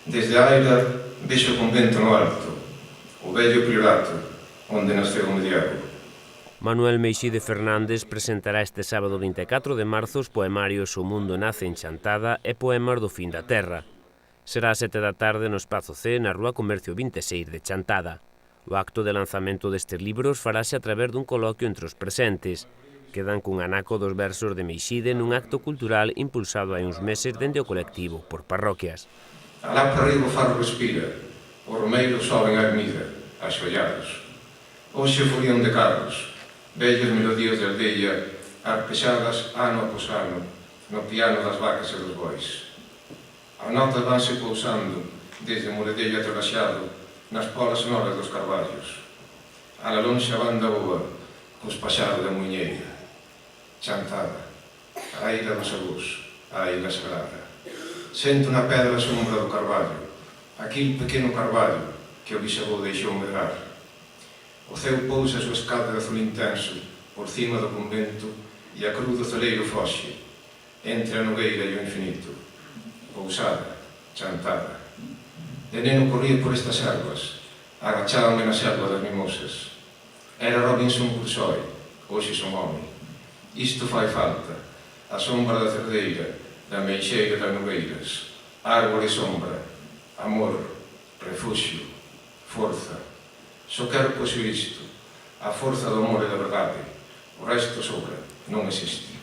Desde a aira vexo o convento no alto, o vello priorato, onde nasceu o Mediago. Manuel Meixide Fernández presentará este sábado 24 de marzo os poemarios O mundo nace en Chantada e Poemas do fin da terra. Será a 7 da tarde no Espazo C, na Rúa Comercio 26 de Chantada. O acto de lanzamento destes libros farase a través dun coloquio entre os presentes, que dan cun anaco dos versos de Meixide nun acto cultural impulsado hai uns meses dende o colectivo Por Parroquias. Alá para arriba o faro respira, os romeiros soben a ermida, axollados. Hoxe o folión de carros, vellas melodías de aldeia, arpexadas ano após ano, no piano das vacas e dos bois. As notas vanse pousando, desde Moredello a Trabaxado, nas polas sonoras dos carballos. A la lonxa banda boa, cos paxados da muñeira. Chantada, a ira dos avós, a ira sagrada. Sento na pedra a sombra do carballo, aquil pequeno carballo que o bisavó deixou medrar. O ceu pousa a súa escada de azul intenso por cima do convento e a cruz do celeiro foxe, entre a nogueira e o infinito. Pousada, chantada. De neno corría por estas ervas, agachábame na selva das mimosas. Era Robinson Crusoe, hoxe son home. Isto fai falta, a sombra da cerdeira, da meixeira das nogueiras, árbore e sombra, amor, refuxio, forza. Só quero pois isto, a forza do amor e da verdade. O resto sobra, non existe.